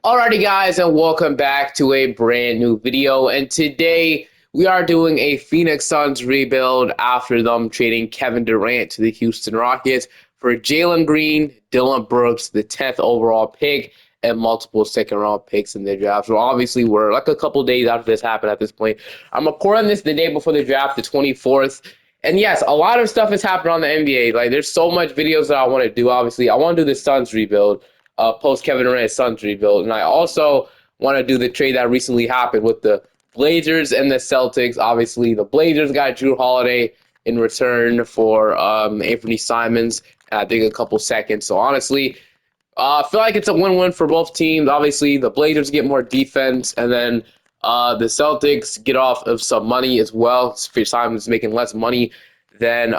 Alrighty guys, and welcome back to a brand new video, and today we are doing a Phoenix Suns rebuild after them trading Kevin Durant to the Houston Rockets for Jalen Green, Dylan Brooks, the 10th overall pick, and multiple second round picks in the draft. So obviously we're like a couple days after this happened at this point. I'm recording this the day before the draft, the 24th. And yes, a lot of stuff has happened on the NBA. Like there's so much videos that I want to do. Obviously, I want to do the Suns rebuild post Kevin Durant Suns rebuild. And I also want to do the trade that recently happened with the Blazers and the Celtics. Obviously, the Blazers got Drew Holiday in return for Anthony Simons, I think a couple seconds. So honestly, I feel like it's a win-win for both teams. Obviously, the Blazers get more defense, and then the Celtics get off of some money as well. Simon's making less money than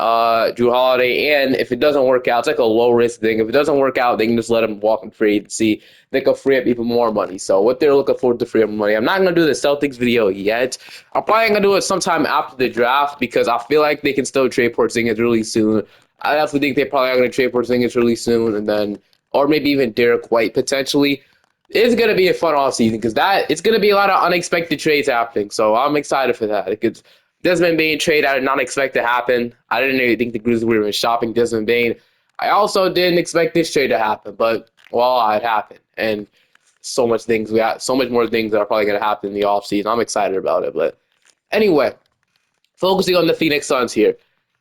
Drew Holiday, and if it doesn't work out, it's like a low-risk thing. If it doesn't work out, they can just let him walk in free agency. They can free up even more money. So what they're looking forward to free up money. I'm not going to do the Celtics video yet. I'm probably going to do it sometime after the draft because I feel like they can still trade Porzingis really soon. I definitely think they probably are going to trade Porzingis really soon, and then or maybe even Derek White potentially. It's going to be a fun offseason because it's going to be a lot of unexpected trades happening. So I'm excited for that. Because Desmond Bane trade I did not expect to happen. I didn't even think the Grizzlies were even shopping Desmond Bane. I also didn't expect this trade to happen, but well, it happened. And so much things we got, so much more things that are probably going to happen in the offseason. I'm excited about it. But anyway, focusing on the Phoenix Suns here.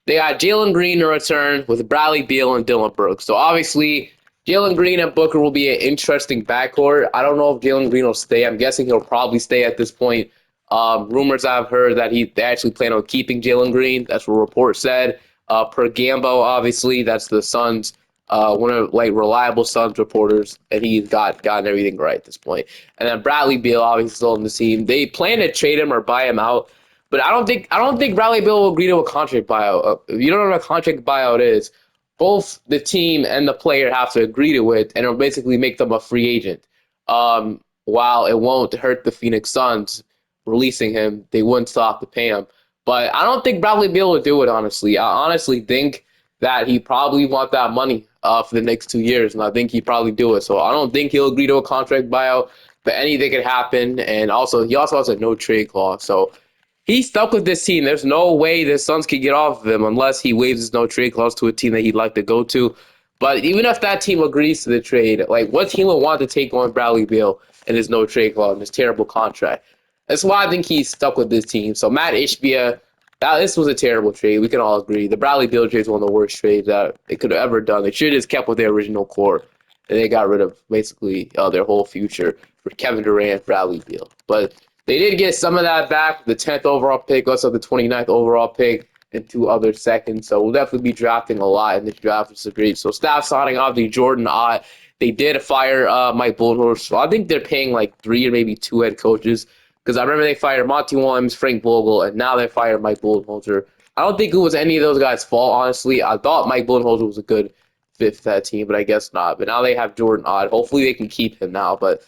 They got Jalen Green in return with Bradley Beal and Dylan Brooks. So obviously, Jalen Green and Booker will be an interesting backcourt. I don't know if Jalen Green will stay. I'm guessing he'll probably stay at this point. Rumors I've heard that they actually plan on keeping Jalen Green. That's what reports said. Per Gambo, obviously, that's the Suns, one of like reliable Suns reporters, and he's gotten everything right at this point. And then Bradley Beal, obviously, still on the team. They plan to trade him or buy him out. But I don't think Bradley Beal will agree to a contract buyout. If you don't know what a contract buyout is, both the team and the player have to agree to it, and it'll basically make them a free agent. While it won't hurt the Phoenix Suns releasing him, they wouldn't still have to pay him. But I don't think Bradley Beal would do it, honestly. I honestly think that he probably want that money for the next 2 years, and I think he'd probably do it. So I don't think he'll agree to a contract buyout, but anything could happen. And also, he also has a no trade clause. So he's stuck with this team. There's no way the Suns could get off of him unless he waives his no trade clause to a team that he'd like to go to. But even if that team agrees to the trade, like what team would want to take on Bradley Beal and his no trade clause and his terrible contract? That's why I think he's stuck with this team. So Matt Ishbia, this was a terrible trade. We can all agree. The Bradley Beal trade is one of the worst trades that they could have ever done. They should have just kept with their original core, and they got rid of basically their whole future for Kevin Durant, Bradley Beal. But they did get some of that back, the 10th overall pick, also the 29th overall pick, and 2 other seconds. So we'll definitely be drafting a lot in this draft, which is great. So staff signing off the Jordan Ott. They did fire Mike Budenholzer. So I think they're paying like 3 or maybe 2 head coaches. Because I remember they fired Monty Williams, Frank Vogel, and now they fired Mike Budenholzer. I don't think it was any of those guys' fault, honestly. I thought Mike Budenholzer was a good fit for that team, but I guess not. But now they have Jordan Ott. Hopefully they can keep him now. But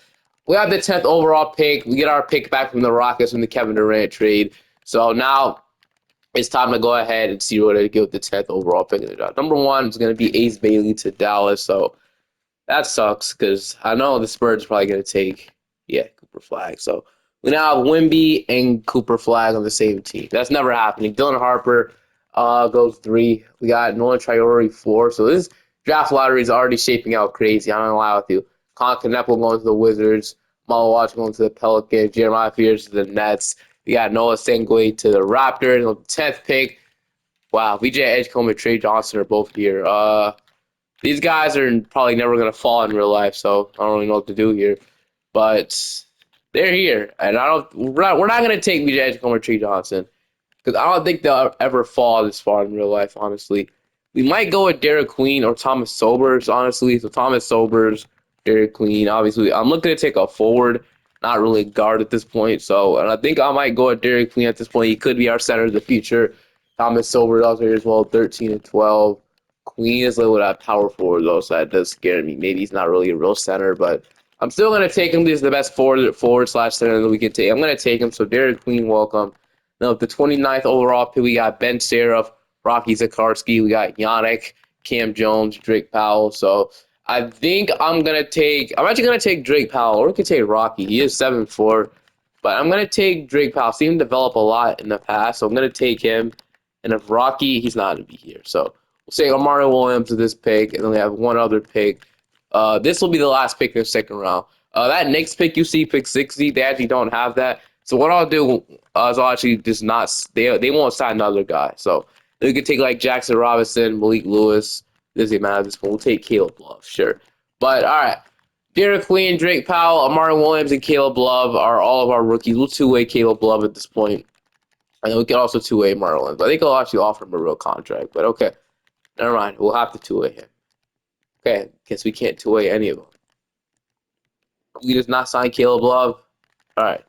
we have the 10th overall pick. We get our pick back from the Rockets from the Kevin Durant trade. So now it's time to go ahead and see what they get with the 10th overall pick in the draft. Number 1 is going to be Ace Bailey to Dallas. So that sucks because I know the Spurs are probably going to take, Cooper Flag. So we now have Wemby and Cooper Flag on the same team. That's never happening. Dylan Harper goes 3. We got Nolan Traore 4. So this draft lottery is already shaping out crazy. I'm not going to lie with you. Colin Kneppel going to the Wizards. Malo Watch going to the Pelicans. Jeremiah Fears to the Nets. We got Noah Sengue to the Raptors. On the 10th pick, wow, VJ Edgecombe and Trey Johnson are both here. These guys are probably never going to fall in real life, so I don't really know what to do here. But they're here, and we're not going to take VJ Edgecombe or Trey Johnson because I don't think they'll ever fall this far in real life, honestly. We might go with Derek Queen or Thomas Sobers, honestly. So Thomas Sobers, Derek Queen. Obviously, I'm looking to take a forward, not really guard at this point. So, and I think I might go with Derek Queen at this point. He could be our center of the future. Thomas Sobers also here as well, 13 and 12. Queen is a little at power forward though, so that does scare me. Maybe he's not really a real center, but I'm still gonna take him. He's the best forward slash center that we can take. I'm gonna take him. So Derek Queen, welcome. Now with the 29th overall pick, we got Ben Seraph, Rocky Zakarski. We got Yannick, Cam Jones, Drake Powell. So I think I'm actually gonna take Drake Powell, or we could take Rocky. He is 7'4", but I'm gonna take Drake Powell. I've seen him develop a lot in the past, so I'm gonna take him. And if Rocky, he's not gonna be here. So we'll say Amari Williams with this pick, and then we have one other pick. This will be the last pick in the second round. That next pick you see, pick 60, they actually don't have that. So what I'll do is I'll actually just not they won't sign another guy. So they could take like Jackson Robinson, Malik Lewis. Doesn't matter at this point. We'll take Caleb Love, sure. But all right, Derek Queen, Drake Powell, Amari Williams, and Caleb Love are all of our rookies. We'll two-way Caleb Love at this point. And then we can also two-way Amari Williams. I think I'll actually offer him a real contract. But okay, never mind. We'll have to two-way him. Okay, guess we can't two-way any of them. We just not sign Caleb Love. All right.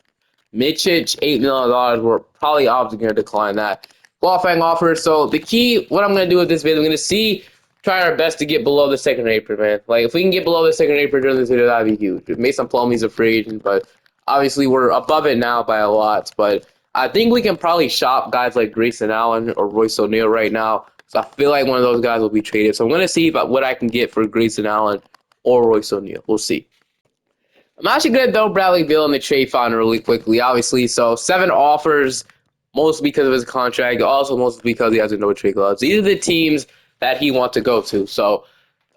Mitchich, $8 million. We're probably obviously going to decline that. Qualifying offer. So the key, what I'm going to do with this video, I'm going to try our best to get below the second apron, man. Like, if we can get below the second apron during this video, that'd be huge. Mason Plumlee's a free agent, but obviously we're above it now by a lot. But I think we can probably shop guys like Grayson Allen or Royce O'Neal right now. So I feel like one of those guys will be traded. So I'm going to see what I can get for Grayson Allen or Royce O'Neal. We'll see. I'm actually going to throw Bradley Beal in the trade fund really quickly, obviously. So 7 offers, mostly because of his contract, also mostly because he has no trade gloves. These are the teams that he wants to go to. So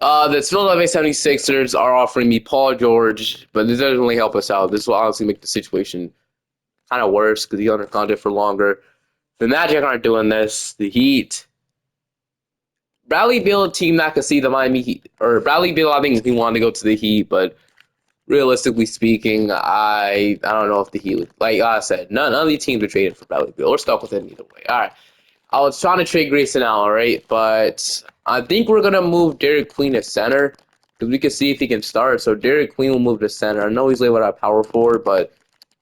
the Philadelphia 76ers are offering me Paul George, but this doesn't really help us out. This will honestly make the situation kind of worse because he's under contract for longer. The Magic aren't doing this. The Heat. Bradley Beal, a team that could see the Miami Heat. Or Bradley Beal, I think he wanted to go to the Heat, but realistically speaking, I don't know if the Heat, like I said, none of these teams are traded for Bradley Beal. We're stuck with it either way. All right. I was trying to trade Grayson Allen, right? But I think we're going to move Derek Queen to center because we can see if he can start. So Derek Queen will move to center. I know he's labeled at power forward, but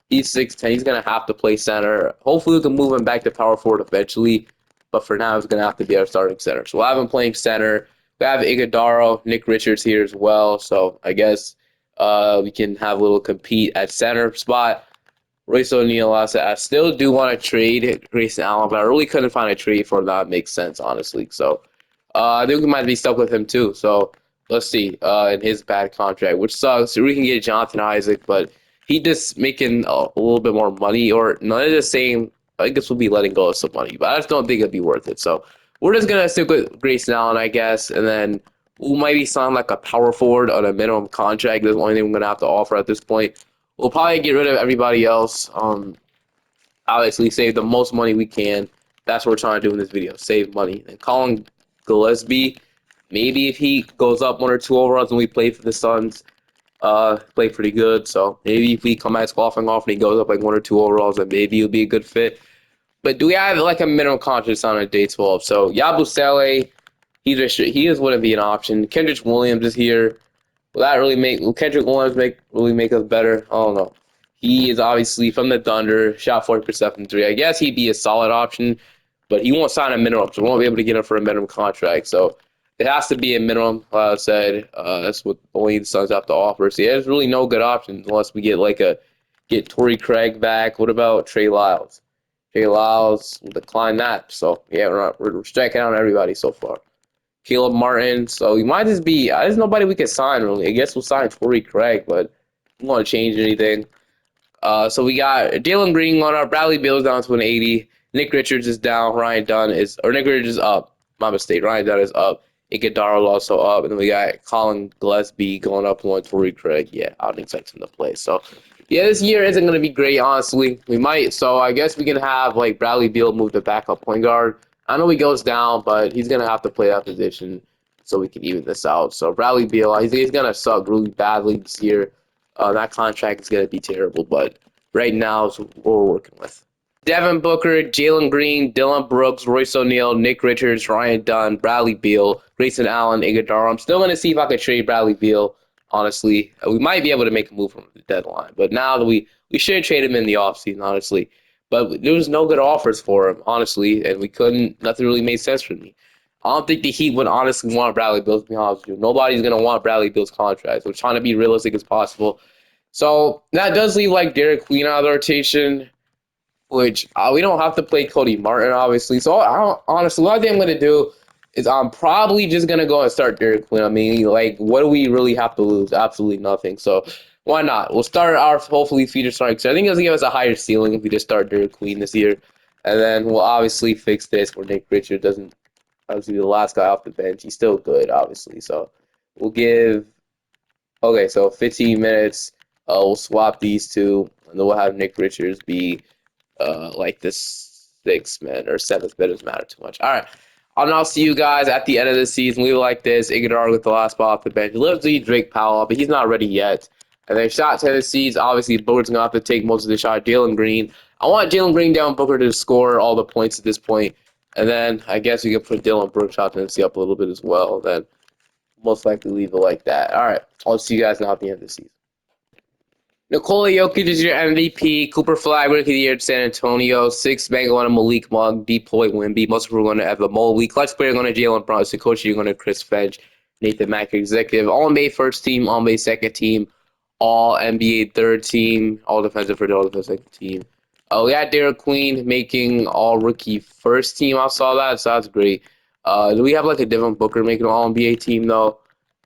he's 6'10". He's going to have to play center. Hopefully, we can move him back to power forward eventually. But for now, he's going to have to be our starting center. So we'll have him playing center. We have Iguodala, Nick Richards here as well. So I guess we can have a little compete at center spot. Royce O'Neal, I still do want to trade Grayson Allen, but I really couldn't find a trade for him that makes sense, honestly. So I think we might be stuck with him too. So let's see in his bad contract, which sucks. We can get Jonathan Isaac, but he just making a little bit more money, or none of the same. I guess we'll be letting go of some money, but I just don't think it'd be worth it. So we're just gonna stick with Grayson Allen, I guess, and then we might be signing like a power forward on a minimum contract. That's the only thing we're gonna have to offer at this point. We'll probably get rid of everybody else. Obviously, save the most money we can. That's what we're trying to do in this video. Save money. And Colin Gillespie, maybe if he goes up 1 or 2 overalls and we play for the Suns, play pretty good. So maybe if we come out qualifying off and he goes up like 1 or 2 overalls, then maybe he'll be a good fit. But do we have like a minimum contract on a day 12? So Yabusele, he just wouldn't be an option. Kendrick Williams is here. Will Kendrick Williams really make us better? I don't know. He is obviously from the Thunder, shot 40% from 3. I guess he'd be a solid option, but he won't sign a minimum, so we won't be able to get him for a minimum contract. So it has to be a minimum, like I said. That's what only the Suns have to offer. So yeah, there's really no good options unless we get Torrey Craig back. What about Trey Lyles? Trey Lyles will decline that. So yeah, we're striking out everybody so far. Caleb Martin. So he might just be. There's nobody we can sign really. I guess we'll sign Torrey Craig, but we don't want to change anything. So we got Jalen Green on our Bradley Beal's down to an 80. Nick Richards is down. Nick Richards is up. My mistake. Ryan Dunn is up. Iguodala also up, and then we got Colin Gillespie going up on Torrey Craig. Yeah, I don't expect him to play. So yeah, this year isn't going to be great. Honestly, we might. So I guess we can have like Bradley Beal move to backup point guard. I know he goes down, but he's going to have to play that position so we can even this out. So Bradley Beal, he's going to suck really badly this year. That contract is going to be terrible, but right now is what we're working with. Devin Booker, Jalen Green, Dylan Brooks, Royce O'Neal, Nick Richards, Ryan Dunn, Bradley Beal, Grayson Allen, Iguodala. I'm still going to see if I can trade Bradley Beal, honestly. We might be able to make a move from the deadline, but now that we should trade him in the offseason, honestly. But there was no good offers for him, honestly, and nothing really made sense for me. I don't think the Heat would honestly want Bradley Beal, to be honest with you. Nobody's going to want Bradley Beal's contract. We're trying to be realistic as possible. So that does leave like Derek Queen out of the rotation, which we don't have to play Cody Martin, obviously. So honestly, what I think I'm going to do is I'm probably just gonna go and start Derek Quinn. I mean, like, what do we really have to lose? Absolutely nothing. So why not? We'll start our hopefully feature starting. So I think it's gonna give us a higher ceiling if we just start Derek Queen this year, and then we'll obviously fix this where Nick Richards doesn't obviously the last guy off the bench. He's still good, obviously. So we'll give okay. So 15 minutes. We'll swap these two, and then we'll have Nick Richards be like this sixth man or seventh man doesn't matter too much. All right. I'll see you guys at the end of the season. We like this. Iguodala with the last ball off the bench. Literally Drake Powell, but he's not ready yet. And then shot Tennessee's obviously Booker's gonna have to take most of the shot. Jalen Green. I want Jalen Green down Booker to score all the points at this point. And then I guess we can put Dylan Brooks shot Tennessee up a little bit as well. Then most likely leave it like that. All right. I'll see you guys now at the end of the season. Nikola Jokic is your MVP. Cooper Flag, Rookie of the Year at San Antonio. Sixth man going to Malik Monk. Deploy Wimby. Most people are going to Evan Mobley. Clutch player going to Jalen Brunson. Coach, you're going to Chris Finch. Nathan Mack, executive. All NBA first team. All NBA second team. All NBA third team. All defensive first, all defensive second team. We got Derek Queen making all rookie first team. I saw that, so that's great. Do we have like a Devin Booker making all NBA team though?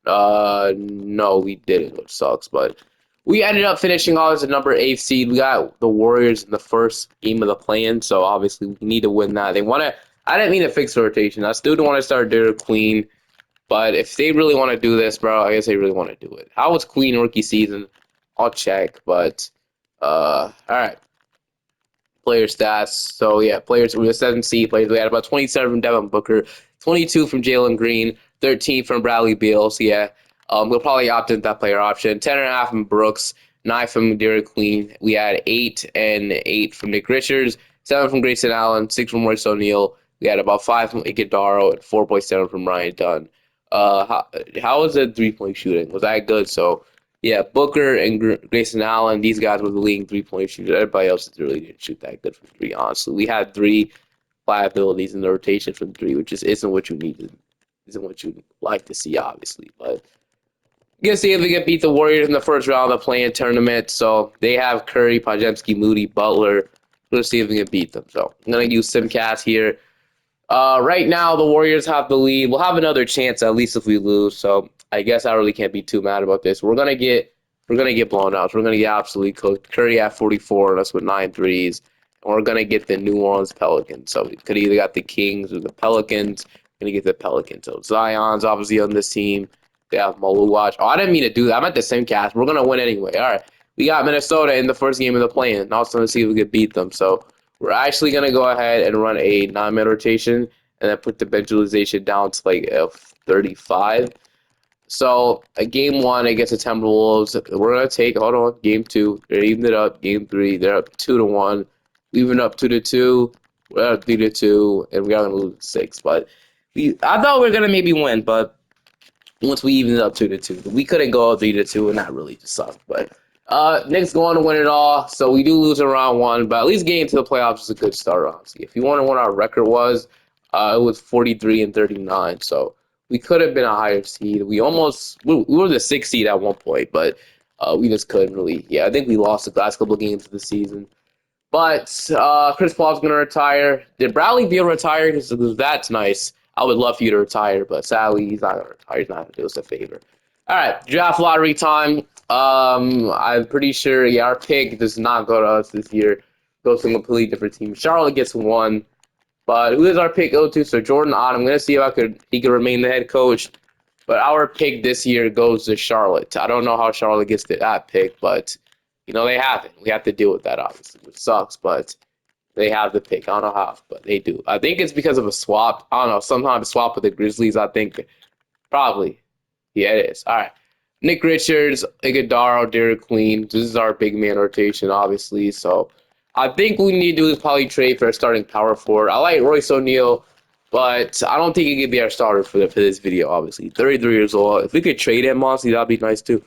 No, we didn't, which sucks, but we ended up finishing all as a number 8 seed. We got the Warriors in the first game of the play-in, so obviously we need to win that. They want to. I didn't mean to fix the rotation. I still don't want to start Derek Queen, but if they really want to do this, bro, I guess they really want to do it. How was Queen rookie season? I'll check, but all right. Player stats. So yeah, players we were 7 seed players. We had about 27 from Devin Booker, 22 from Jalen Green, 13 from Bradley Beal. So yeah, we'll probably opt into that player option. 10.5 from Brooks, 9 from Derek Queen. We had 8 and 8 from Nick Richards, 7 from Grayson Allen, 6 from Royce O'Neal. We had about 5 from Iguodala and 4.7 from Ryan Dunn. How was the 3-point shooting? Was that good? So yeah, Booker and Grayson Allen, these guys were the leading 3-point shooters. Everybody else really didn't shoot that good from three, honestly. We had 3 liabilities in the rotation from 3, which just isn't what you need, isn't what you like to see, obviously. But I guess see if we can beat the Warriors in the first round of the play-in tournament. So they have Curry, Podziemski, Moody, Butler. Let's see if we can beat them. So I'm going to use Simcast here. Right now, the Warriors have the lead. We'll have another chance at least if we lose. So I guess I really can't be too mad about this. We're gonna get blown out. So we're gonna get absolutely cooked. Curry at 44, and us with 9 threes. And we're gonna get the New Orleans Pelicans. So we could either got the Kings or the Pelicans. We're gonna get the Pelicans. So Zion's obviously on this team. They have Malu Watch. Oh, I didn't mean to do that. I meant the same cast. We're gonna win anyway. All right. We got Minnesota in the first game of the play-in. Also to see if we could beat them. So we're actually going to go ahead and run a 9-man rotation and then put the bench utilization down to like 35. So game 1 against the Timberwolves, we're going to take, hold on, game 2, they're evened it up. Game 3, they're up 2-1. Even up 2-2, we're up 3-2, and we are going to lose 6. But I thought we were going to maybe win, but once we evened it up 2-2, we couldn't go 3-2, and that really just sucked. But Knicks going to win it all, so we do lose in round 1, but at least getting to the playoffs is a good start, honestly. If you want to know what our record was, it was 43-39, so we could have been a higher seed. We were the 6th seed at one point, but we just couldn't really. Yeah, I think we lost the last couple of games of the season. But Chris Paul's going to retire. Did Bradley Beal retire? Because that's nice. I would love for you to retire, but sadly, he's not going to retire. He's not going to do us a favor. All right, draft lottery time. I'm pretty sure, yeah, our pick does not go to us this year. Goes to a completely different team. Charlotte gets 1. But who does our pick go to? So Jordan Ott. I'm going to see if he could remain the head coach. But our pick this year goes to Charlotte. I don't know how Charlotte gets that pick, but they have it. We have to deal with that, obviously, which sucks, but they have the pick. I don't know how, but they do. I think it's because of a swap. I don't know. Sometimes swap with the Grizzlies, I think. Probably. Yeah, it is. All right. Nick Richards, Iguodala, Derek Queen. This is our big man rotation, obviously. So I think what we need to do is probably trade for a starting power forward. I like Royce O'Neal, but I don't think he could be our starter for this video, obviously. 33 years old. If we could trade him, honestly, that'd be nice too.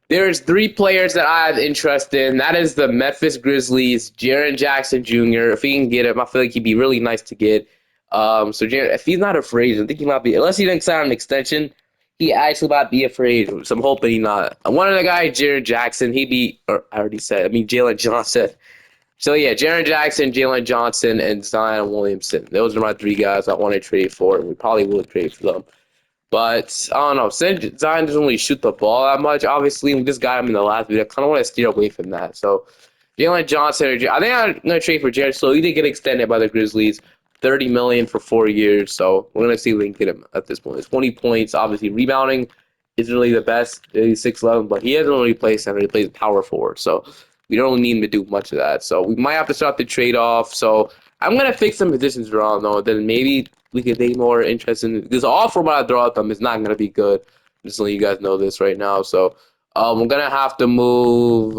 There's 3 players that I have interest in. That is the Memphis Grizzlies, Jaren Jackson Jr. If he can get him, I feel like he'd be really nice to get. So Jaren, if he's not a free agent, I think he might be. Unless he didn't sign an extension, he actually might be a free agent. So I'm hoping he's not. One of the guys, Jaren Jackson, I already said. I mean Jalen Johnson. So yeah, Jaren Jackson, Jalen Johnson, and Zion Williamson. Those are my three guys I want to trade for. We probably will trade for them. But I don't know. Since Zion doesn't really shoot the ball that much, obviously, we just got him in the last video. I kind of want to steer away from that. So Jalen Johnson, I think I'm gonna trade for Jared. So he did get extended by the Grizzlies, 30 million for 4 years. So we're gonna see if we can get him at this point. It's 20 points. Obviously, rebounding isn't really the best. He's 6'11", but he doesn't really play center. He plays power forward. So we don't really need him to do much of that. So we might have to start the trade off. So I'm gonna fix some positions around though. Then maybe we could take more interest in because all for what I throw at them is not gonna be good. I'm just letting you guys know this right now. So we're gonna have to move.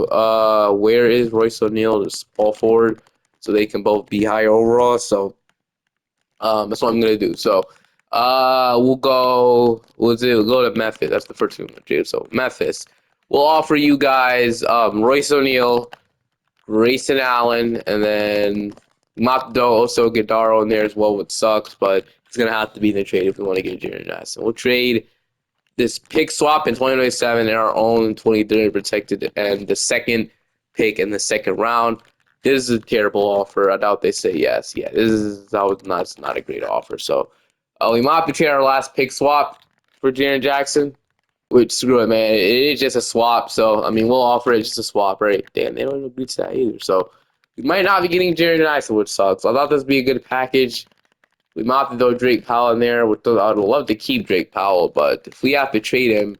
Where is Royce O'Neal to small forward, so they can both be higher overall. So that's what I'm gonna do. So we'll go. We'll go to Memphis. That's the first thing I'm gonna do. So Memphis, we'll offer you guys Royce O'Neal, Grayson Allen, and then Mapdo also get Daro in there as well, which sucks, but it's gonna have to be in the trade if we want to get Jaren Jackson. We'll trade this pick swap in 2027 and our own 23 protected and the second pick in the second round. This is a terrible offer. I doubt they say yes. Yeah, that was not a great offer. So we might have to trade our last pick swap for Jaren Jackson. Which screw it, man. It is just a swap. So I mean, we'll offer it just a swap, right? Damn, they don't even agree to that either. So we might not be getting Jaren Jackson, which sucks. I thought this would be a good package. We might have to throw Drake Powell in there. I'd love to keep Drake Powell, but if we have to trade him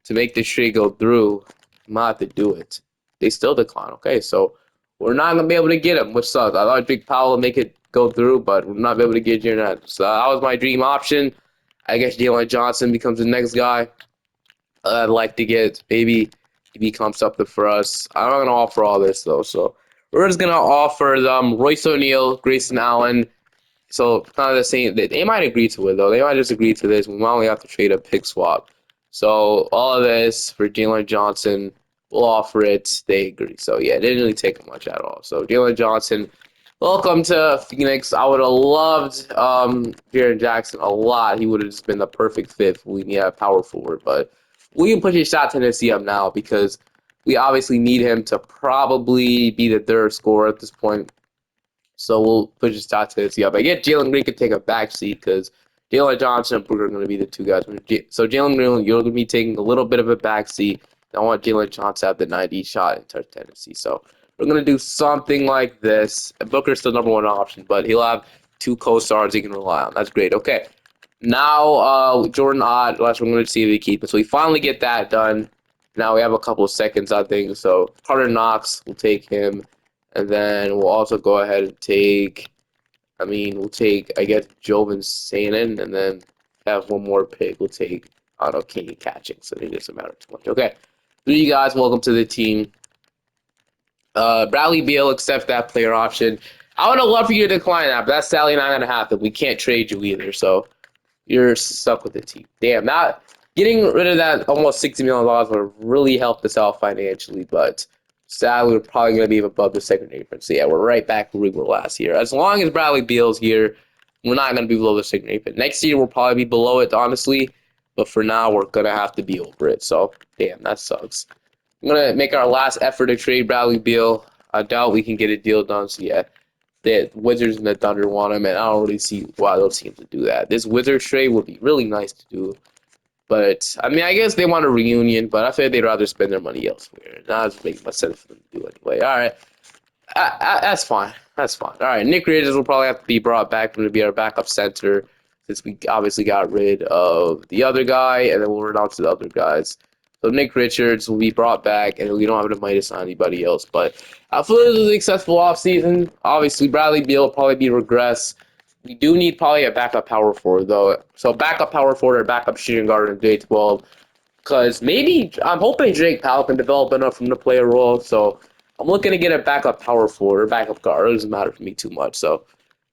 to make the trade go through, we might have to do it. They still decline. Okay, so we're not gonna be able to get him, which sucks. I thought Drake Powell would make it go through, but we're not able to get Jaren. So that was my dream option. I guess Jalen Johnson becomes the next guy I'd like to get. Maybe he becomes something for us. I'm not gonna offer all this though, so we're just gonna offer them Royce O'Neal, Grayson Allen. So kind of the same. They might agree to it though. They might just agree to this. We might only have to trade a pick swap. So all of this for Jalen Johnson, we'll offer it. They agree. So yeah, it didn't really take much at all. So Jalen Johnson, welcome to Phoenix. I would have loved Jaren Jackson a lot. He would have just been the perfect fit if we need a power forward. But we can push his shot tendency up now because we obviously need him to probably be the third scorer at this point. So we'll push his stats to see up. I get Jalen Green could take a back seat because Jalen Johnson and Booker are going to be the two guys. So Jalen Green, you're going to be taking a little bit of a back seat. I want Jalen Johnson to have the 90 shot and touch tendency. So we're going to do something like this. Booker's the number one option, but he'll have two co-stars he can rely on. That's great. Okay. Now Jordan Ott, we're going to see if he keeps it. So we finally get that done. Now we have a couple of seconds, I think. So Carter Knox, we'll take him. And then we'll also go ahead and take, we'll take, I guess, Jovan Sanin, and then have one more pick. We'll take, I don't know, King Catching. So it doesn't matter too much. Okay. You guys, welcome to the team. Bradley Beal accepts that player option. I would have loved for you to decline that, but that's sadly not going to happen. We can't trade you either, so you're stuck with the team. Damn, not getting rid of that almost $60 million would really help us out financially, but sadly, we're probably going to be above the second apron. So, yeah, we're right back where we were last year. As long as Bradley Beal's here, we're not going to be below the second apron. Next year, we'll probably be below it, honestly. But for now, we're going to have to be over it. So, damn, that sucks. I'm going to make our last effort to trade Bradley Beal. I doubt we can get a deal done. So, yeah, the Wizards and the Thunder want him, and I don't really see why those teams would do that. This Wizards trade would be really nice to do. But, I guess they want a reunion, but I feel like they'd rather spend their money elsewhere. That doesn't make much sense for them to do anyway. All right. That's fine. That's fine. All right. Nick Richards will probably have to be brought back to be our backup center since we obviously got rid of the other guy, and then we'll run out to the other guys. So Nick Richards will be brought back, and we don't have the money to sign anybody else. But I feel it was a successful offseason. Obviously, Bradley Beal will probably be regress. We do need probably a backup power forward, though. So backup power forward or backup shooting guard in day 12. Because maybe I'm hoping Drake Powell can develop enough from the player role. So I'm looking to get a backup power forward or backup guard. It doesn't matter for me too much. So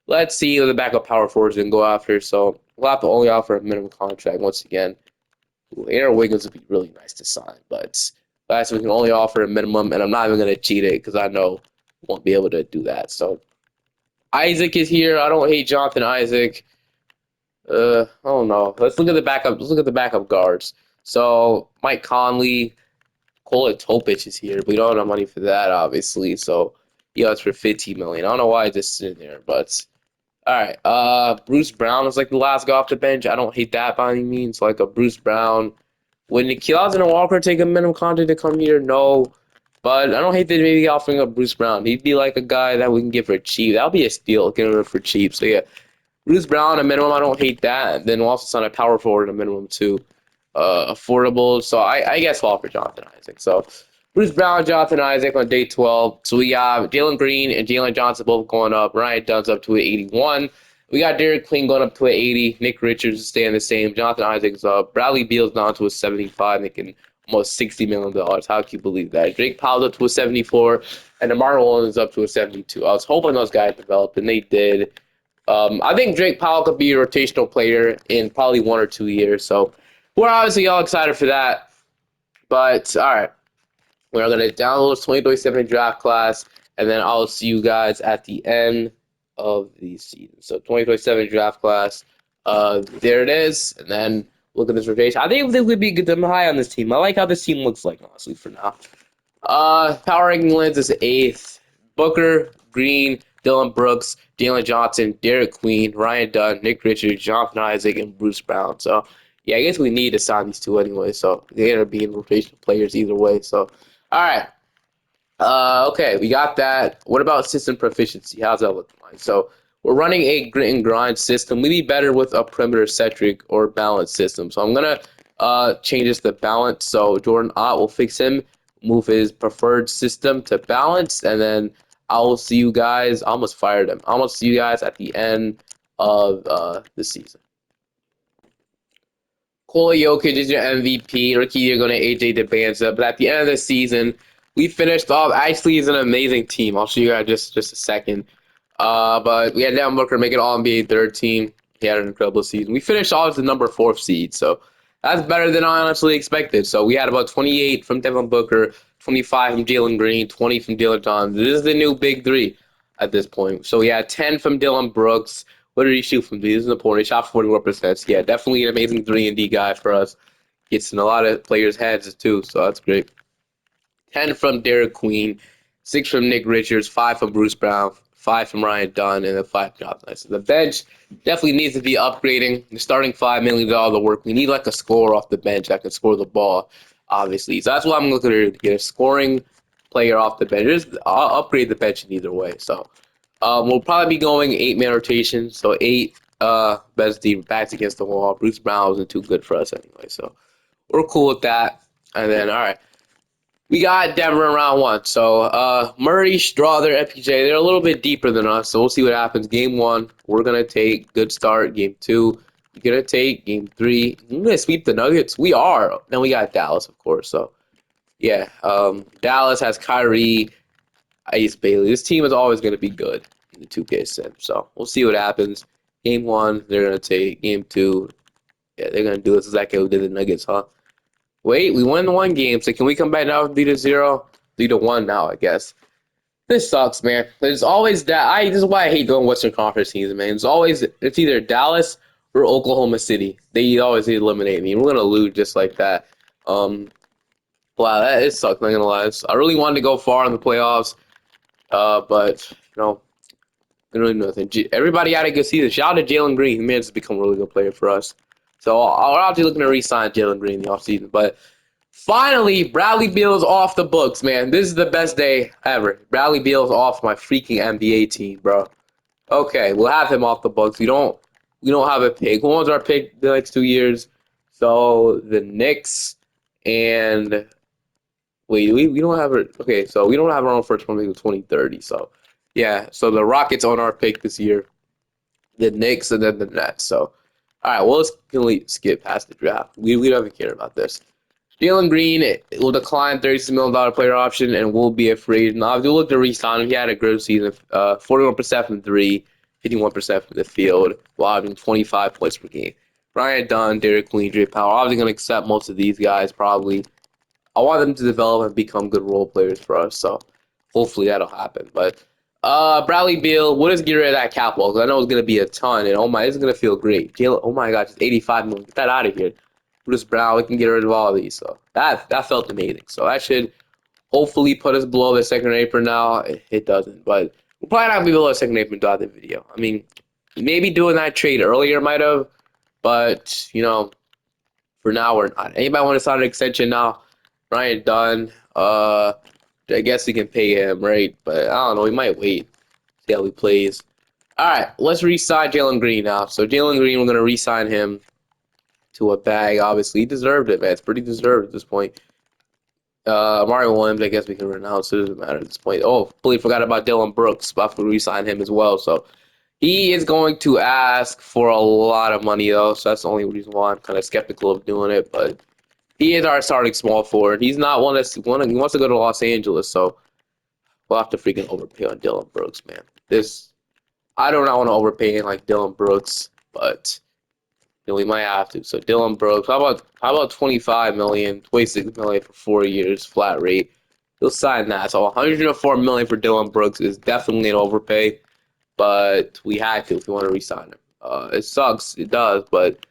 let's see who the backup power forwards can go after. So we'll have to only offer a minimum contract once again. Aaron Wiggins would be really nice to sign, but last we can only offer a minimum, and I'm not even going to cheat it because I know won't be able to do that. So Isaac is here. I don't hate Jonathan Isaac. I don't know. Let's look at the backup. Let's look at the backup guards. So Mike Conley, Kola Topic is here. We don't have money for that, obviously. So Yeah, it's for 15 million. I don't know why it's just sitting there, but all right. Bruce Brown is like the last guy off the bench. I don't hate that by any means. Like a Bruce Brown. Would Nikhil and Walker take a minimum contract to come here? No. But I don't hate that maybe offering up Bruce Brown. He'd be like a guy that we can get for cheap. That would be a steal, getting him for cheap. So yeah, Bruce Brown a minimum. I don't hate that. Then we'll also sign a power forward a minimum too. Affordable. So I guess we'll offer Jonathan Isaac. So Bruce Brown, Jonathan Isaac on day 12. So we got Jalen Green and Jalen Johnson both going up. Ryan Dunn's up to an 81. We got Derek Queen going up to an 80. Nick Richards is staying the same. Jonathan Isaac's up. Bradley Beal's down to a 75, making almost $60 million. How can you believe that? Drake Powell's up to a 74, and DeMar Rollins is up to a 72. I was hoping those guys developed, and they did. I think Drake Powell could be a rotational player in probably 1 or 2 years. So we're obviously all excited for that. But all right, we're going to download this 2027 draft class, and then I'll see you guys at the end of the season. So 2027 draft class, there it is. And then look at this rotation. I think they would be good. I'm high on this team. I like how this team looks like, honestly, for now. Power ranking lens is 8th. Booker, Green, Dylan Brooks, Jalen Johnson, Derek Queen, Ryan Dunn, Nick Richards, Jonathan Isaac, and Bruce Brown. So, yeah, I guess we need to sign these two anyway. So, they end up being rotational players either way. So, all right. Okay, we got that. What about system proficiency? How's that looking like? So, we're running a grit and grind system. We'd be better with a perimeter centric or balanced system. So, I'm going to change this to balance. So, Jordan Ott will fix him, move his preferred system to balance, and then I will see you guys. I almost fired him. I almost see you guys at the end of the season. Nikola Jokic is your MVP. Ricky, you're going to AJ DeBanza. But at the end of the season, we finished off. Actually, it's an amazing team. I'll show you guys just a second. But we had Devin Booker make it all NBA third team. He had an incredible season. We finished off as the number 4th seed. So that's better than I honestly expected. So we had about 28 from Devin Booker, 25 from Jalen Green, 20 from Dylan Johnson. This is the new big three at this point. So we had 10 from Dylan Brooks. What did he shoot from three? This is important. He shot 41%. Yeah, definitely an amazing 3-and-D guy for us. Gets in a lot of players' heads too, so that's great. 10 from Derek Queen, 6 from Nick Richards, 5 from Bruce Brown, 5 from Ryan Dunn, and then 5 from Jonathan. So the bench definitely needs to be upgrading. The starting $5 million of work. We need like a scorer off the bench that can score the ball, obviously. So that's what I'm looking to get a scoring player off the bench. Just upgrade the bench in either way. So we'll probably be going 8-man rotation. So 8 best team backs against the wall. Bruce Brown wasn't too good for us anyway. So we're cool with that. And then, all right. We got Denver in round 1. So Murray, Strawther, FPJ, they're a little bit deeper than us. So we'll see what happens. Game 1, we're going to take good start. Game 2, we're going to take. Game 3, we're going to sweep the Nuggets. We are. Then we got Dallas, of course. So, yeah. Dallas has Kyrie, Ace Bailey. This team is always going to be good in the 2K sim. So we'll see what happens. Game 1, they're going to take. Game 2, yeah, they're going to do this exactly what they did the Nuggets, huh? Wait, we won 1 game, so can we come back now 3-0? 3-1 now, I guess. This sucks, man. There's always that. This is why I hate doing Western Conference teams, man. It's either Dallas or Oklahoma City. They always eliminate me. We're gonna lose just like that. Wow, it sucks. Not gonna lie. I really wanted to go far in the playoffs, but really nothing. Everybody had a good season. Shout out to Jalen Green. He managed to become a really good player for us. So I'll obviously looking to re-sign Jalen Green in the offseason. But finally, Bradley Beal's off the books, man. This is the best day ever. Bradley Beal's off my freaking NBA team, bro. Okay, we'll have him off the books. We don't have a pick. Who owns our pick the next 2 years? So the Knicks and wait, we don't have it. Okay, so we don't have our own first one until 2030. So yeah, so the Rockets own our pick this year. The Knicks and then the Nets. So all right, well, let's skip past the draft. We don't even care about this. Jalen Green will decline $36 million player option and will be a free agent. Now, if you look to re-sign him, he had a great season, 41% from 3, 51% from the field, while having 25 points per game. Ryan Dunn, Derek Queen, Drake Powell, obviously going to accept most of these guys, probably. I want them to develop and become good role players for us, so hopefully that'll happen. But Bradley Beal, what is get rid of that cap wall? Because I know it's going to be a ton, and oh my, this is going to feel great. Jalen, oh my gosh, it's 85 million. Get that out of here. Bruce Brown, we can get rid of all of these. So that felt amazing. So that should hopefully put us below the second apron now. It doesn't, but we'll probably not be below the second apron throughout the video. I mean, maybe doing that trade earlier might have, but for now we're not. Anybody want to sign an extension now? Ryan Dunn. I guess we can pay him, right? But I don't know. We might wait, see how he plays. All right, let's re-sign Jalen Green now. So Jalen Green, we're gonna re-sign him to a bag. Obviously, he deserved it, man. It's pretty deserved at this point. Mario Williams, I guess we can renounce. It doesn't matter at this point. Oh, completely forgot about Dylan Brooks. About to re-sign him as well. So he is going to ask for a lot of money, though. So that's the only reason why I'm kind of skeptical of doing it. But he is our starting small forward. He's not one that's one. He wants to go to Los Angeles, so we'll have to freaking overpay on Dylan Brooks, man. I do not want to overpay like Dylan Brooks, but we might have to. So Dylan Brooks, how about 25 million, 26 million for 4 years flat rate? He'll sign that. So 104 million for Dylan Brooks is definitely an overpay, but we had to if we want to re-sign him. It sucks, it does, but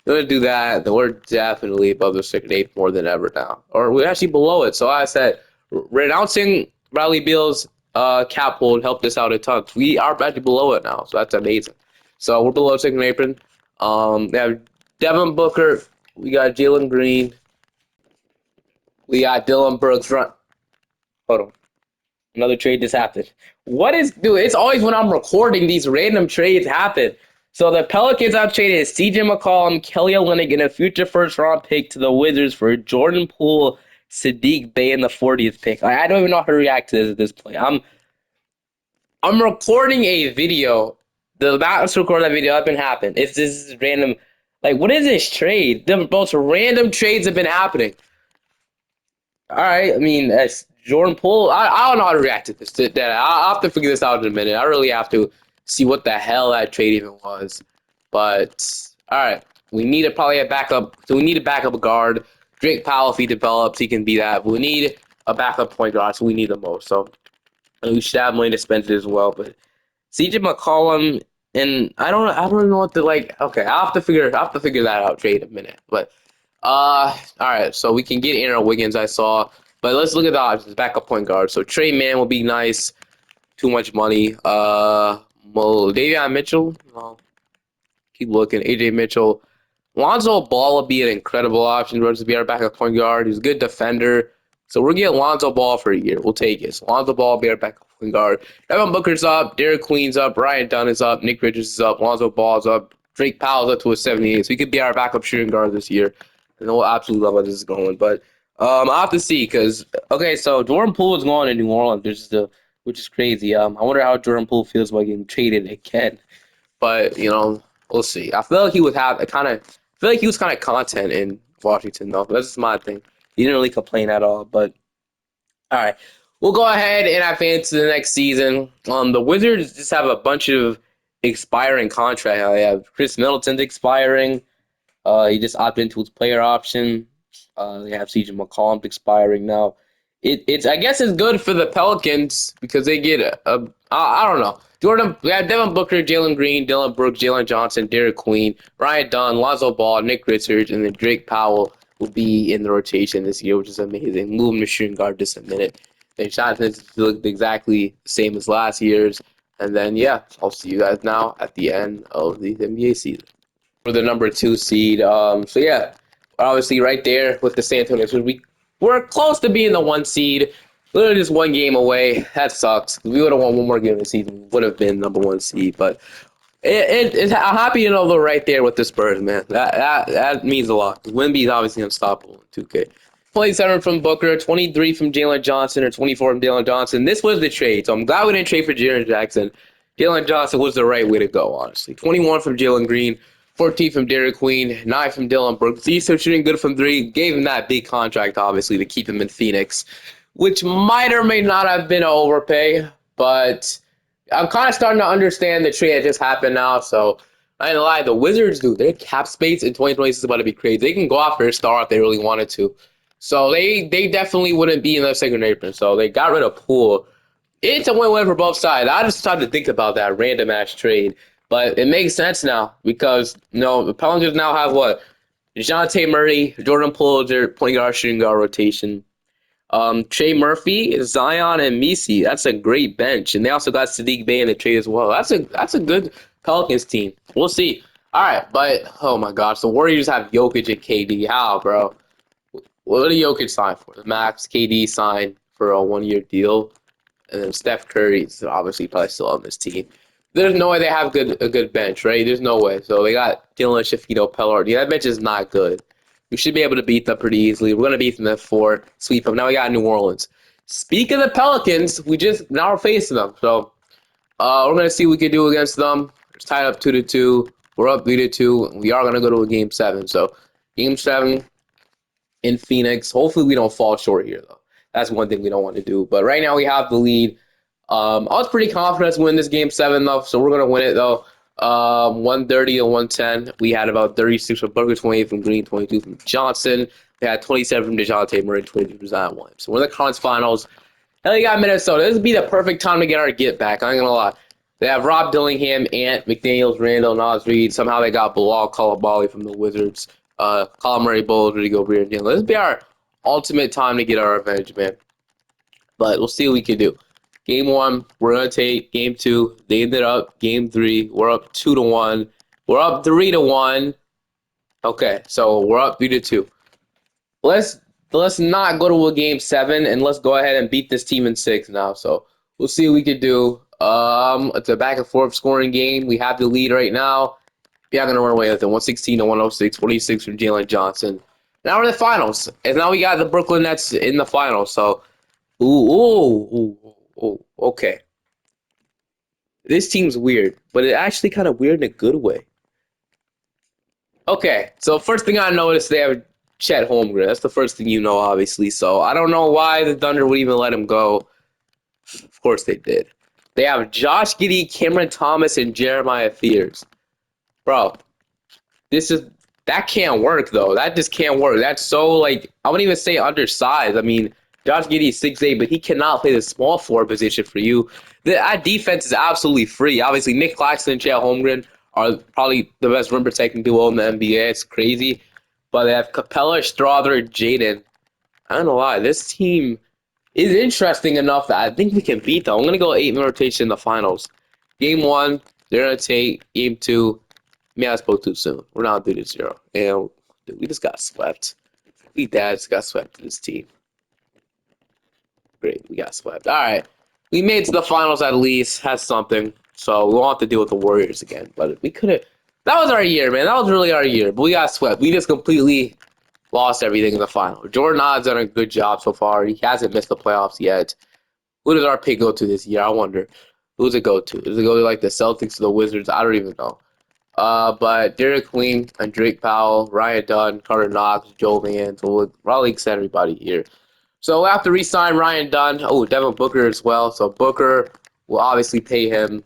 we're gonna do that. Then we're definitely above the second eighth more than ever now, or we're actually below it. So I said renouncing Bradley Beal's cap hold helped us out a ton. We are actually below it now, so that's amazing. So we're below second apron. We have Devin Booker. We got Jalen Green. We got Dylan Brooks. Hold on. Another trade just happened. Dude, it's always when I'm recording these random trades happen. So the Pelicans have traded CJ McCollum, Kelly Olynyk, and a future first-round pick to the Wizards for Jordan Poole, Sadiq Bey, and the 40th pick. I don't even know how to react to this at this point. I'm recording a video. The amount to record that video have been happening. If this is random, like, what is this trade? The most random trades have been happening. All right, I mean, as Jordan Poole, I don't know how to react to this. I'll have to figure this out in a minute. I really have to see what the hell that trade even was. But all right, we need probably a backup. So we need a backup guard. Drake Powell, if he develops, he can be that. But we need a backup point guard, so we need the most. So we should have money to spend it as well. But CJ McCollum and I don't even know what to like. Okay, I'll have to figure that out. Trade in a minute, but. All right, so we can get Aaron Wiggins, I saw. But let's look at the options. Backup point guard. So Trey Mann will be nice. Too much money. Davion Mitchell. Well, keep looking. AJ Mitchell. Lonzo Ball will be an incredible option to be our backup point guard. He's a good defender. So we're getting Lonzo Ball for a year. We'll take it. So Lonzo Ball will be our backup point guard. Devin Booker's up. Derek Queen's up. Ryan Dunn is up. Nick Richards is up. Lonzo Ball's up. Drake Powell's up to a 78. So he could be our backup shooting guard this year. And we'll absolutely love where this is going. But I'll have to see because, okay, so Jordan Poole is going to New Orleans, which is crazy. I wonder how Jordan Poole feels about getting traded again. But, we'll see. I feel like he was kind of content in Washington, though. That's just my thing. He didn't really complain at all. But, all right. We'll go ahead and advance to the next season. The Wizards just have a bunch of expiring contracts. They have Chris Middleton's expiring. He just opted into his player option. They have CJ McCollum expiring now. I guess it's good for the Pelicans because they get I don't know. We have Devin Booker, Jalen Green, Dylan Brooks, Jalen Johnson, Derek Queen, Ryan Dunn, Lonzo Ball, Nick Richards, and then Drake Powell will be in the rotation this year, which is amazing. Move him to shooting guard just a minute. Their shot looked exactly the same as last year's. And then, yeah, I'll see you guys now at the end of the NBA season for the number 2 seed. So yeah, obviously right there with the San Antonio Spurs. We're close to being the 1 seed. Literally just 1 game away. That sucks. We would have won 1 more game of the season. We would have been number 1 seed. But I'm happy to know they're right there with the Spurs, man. That means a lot. Wemby is obviously unstoppable in 2K. 27 from Booker, 23 from Jalen Johnson, or 24 from Jalen Johnson. This was the trade, so I'm glad we didn't trade for Jaren Jackson. Jalen Johnson was the right way to go, honestly. 21 from Jalen Green, 14 from Derek Queen, 9 from Dylan Brooks. He's still shooting good from 3. Gave him that big contract, obviously, to keep him in Phoenix, which might or may not have been an overpay, but I'm kind of starting to understand the trade that just happened now, so I ain't gonna lie. The Wizards, dude, their cap space in 2026 is about to be crazy. They can go after a star if they really wanted to. So they definitely wouldn't be in the second apron. So they got rid of Poole. It's a win-win for both sides. I just started to think about that random ass trade. But it makes sense now because, the Pelicans now have what? DeJounte Murray, Jordan Poole, their point guard, shooting guard rotation. Trey Murphy, Zion, and Misi. That's a great bench, and they also got Sadiq Bey in the trade as well. That's a good Pelicans team. We'll see. All right, but oh my gosh, the Warriors have Jokic and KD. How, bro? What did Jokic sign for? The max. KD signed for a 1 year deal, and then Steph Curry's obviously probably still on this team. There's no way they have a good bench, right? There's no way. So they got Dylan Shafito, Pellardi. That bench is not good. We should be able to beat them pretty easily. We're gonna beat them at 4, sweep them. Now we got New Orleans. Speaking of the Pelicans, now we're facing them. So we're gonna see what we can do against them. It's tied up 2-2. We're up 3-2. We are gonna go to a game 7. So game 7 in Phoenix. Hopefully we don't fall short here though. That's one thing we don't want to do. But right now we have the lead. I was pretty confident to win this game 7 though, so we're gonna win it though. 130 to 110. We had about 36 from Booker, 28 from Green, 22 from Johnson. We had 27 from DeJounte Murray, 22 from Zion Williams. So we're in the conference finals. Hell, you got Minnesota. This would be the perfect time to get our get back. I ain't gonna lie. They have Rob Dillingham, Ant, McDaniels, Randall, Nas Reed. Somehow they got Bilal Coulibaly from the Wizards. Colin Murray, Bowles, Rudy Gobert, and Jalen. This would be our ultimate time to get our revenge, man. But we'll see what we can do. Game 1, we're gonna take. Game 2, they ended up. Game 3, we're up 2-1. We're up 3-1. Okay, so we're up 3-2. Let's not go to a game 7 and let's go ahead and beat this team in 6 now. So we'll see what we can do. It's a back and forth scoring game. We have the lead right now. Yeah, I'm gonna run away with it. 116 to 106, 46 from Jalen Johnson. Now we're in the finals, and now we got the Brooklyn Nets in the finals. So, okay. This team's weird, but it's actually kind of weird in a good way. Okay, so first thing I noticed, they have Chet Holmgren. That's the first thing you know, obviously. So I don't know why the Thunder would even let him go. Of course they did. They have Josh Giddey, Cameron Thomas, and Jeremiah Fears. Bro, that can't work though. That just can't work. That's so like I wouldn't even say undersized. I mean, Josh Giddey is 6'8", but he cannot play the small forward position for you. That defense is absolutely free. Obviously, Nick Claxton and Chet Holmgren are probably the best rim protecting duo in the NBA. It's crazy. But they have Capella, Strother, Jaden. I don't know why. This team is interesting enough that I think we can beat them. I'm going to go 8-man rotation in the finals. Game 1, they're going to take. Game 2, maybe I spoke too soon. We're not 3-0. And dude, we just got swept. We just got swept to this team. Great, we got swept. All right. We made it to the finals at least. That's something. So we won't have to deal with the Warriors again. But we could have. That was our year, man. That was really our year. But we got swept. We just completely lost everything in the final. Jordan Odd's done a good job so far. He hasn't missed the playoffs yet. Who does our pick go to this year? I wonder. Who does it go to? Does it go to like the Celtics or the Wizards? I don't even know. But Derek Queen and Drake Powell, Ryan Dunn, Carter Knox, Joe Vance, we'll probably extend everybody here. So we'll have to re-sign Ryan Dunn. Oh, Devin Booker as well. So Booker will obviously pay him.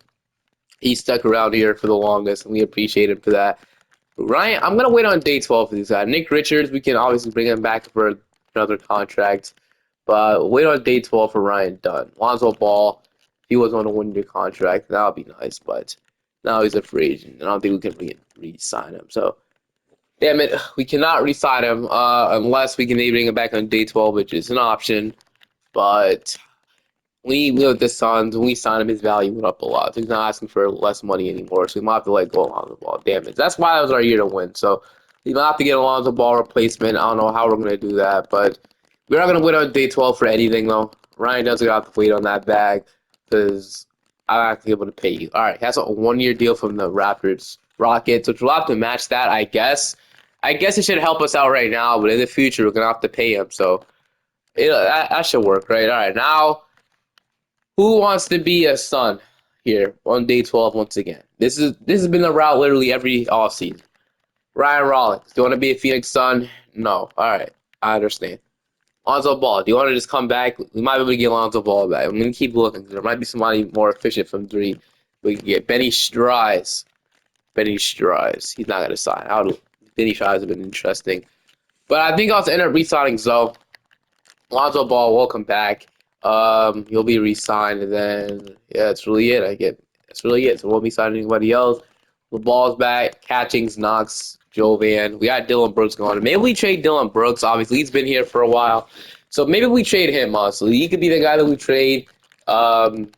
He stuck around here for the longest, and we appreciate him for that. Ryan, I'm going to wait on day 12 for these guys. Nick Richards, we can obviously bring him back for another contract. But wait on day 12 for Ryan Dunn. Lonzo Ball, he was on a 1-year contract. That would be nice, but now he's a free agent. I don't think we can re-sign him. So, damn it, we cannot re-sign him unless we can maybe bring him back on day 12, which is an option. But we with the Suns, when we signed him, his value went up a lot. So he's not asking for less money anymore. So we might have to let go Alonzo Ball. Damn it. That's why that was our year to win. So we might have to get Alonzo Ball replacement. I don't know how we're going to do that. But we're not going to wait on day 12 for anything, though. Ryan doesn't have to wait on that bag because I have to be able to pay you. All right. He has a 1-year deal from the Raptors Rockets, which we'll have to match that, I guess. I guess it should help us out right now. But in the future, we're going to have to pay him. So that should work, right? All right. Now, who wants to be a Sun here on day 12 once again? This has been the route literally every offseason. Ryan Rollins, do you want to be a Phoenix Sun? No. All right. I understand. Lonzo Ball, do you want to just come back? We might be able to get Lonzo Ball back. I'm going to keep looking. There might be somebody more efficient from 3. We can get Benny Strides. He's not going to sign. Benny Strides have been interesting. But I think I'll end up re-signing Zoe. Lonzo Ball, welcome back. You'll be re-signed, and then that's really it. That's really it. So we won't be signing anybody else. The Ball's back. Catchings, Knox, Jovan. We got Dylan Brooks going. Maybe we trade Dylan Brooks. Obviously, he's been here for a while. So maybe we trade him, honestly. He could be the guy that we trade. Um,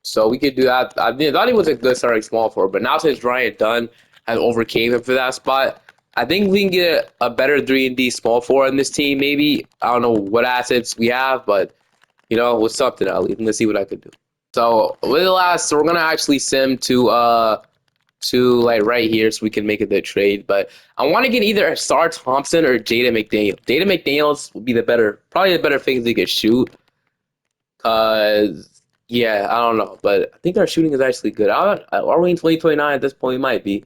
so we could do that. Thought he was a good starting small forward, but now since Ryan Dunn has overcame him for that spot, I think we can get a better 3-and-D small forward in this team. Maybe I don't know what assets we have, but with something at least. Let's see what I could do. So with the last, so we're gonna actually sim to like right here so we can make a good trade. But I want to get either Star Thompson or Jada McDaniels. Jada McDaniels would be probably the better things he could shoot. Cause yeah, I don't know, but I think our shooting is actually good. Are we in 2029 at this point? We might be.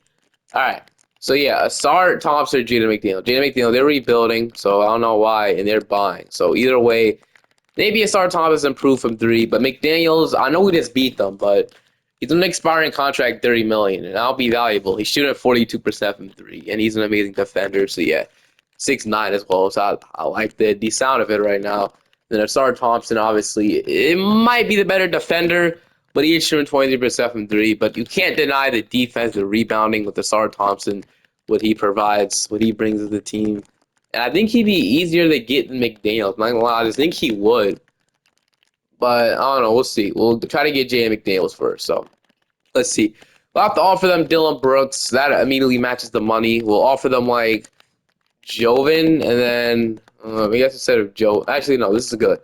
All right. So yeah, a Star Thompson or Jada McDaniels. Jada McDaniels, they're rebuilding, so I don't know why, and they're buying. So either way, maybe a Star Thompson improved from 3, but McDaniels, I know we just beat them, but he's an expiring contract, 30 million, and that'll be valuable. He's shooting at 42% from 3, and he's an amazing defender. So yeah, 6'9" as well. So I like the sound of it right now. Then Asar Thompson, obviously, it might be the better defender, but he is shooting 23% from 3. But you can't deny the defense, the rebounding with Asar Thompson, what he provides, what he brings to the team. And I think he'd be easier to get than McDaniels. Not gonna lie, I just think he would. But I don't know. We'll see. We'll try to get Jay McDaniels first. So let's see. We'll have to offer them Dylan Brooks. That immediately matches the money. We'll offer them like Joven, and then I guess instead of Joe. Actually, no. This is good.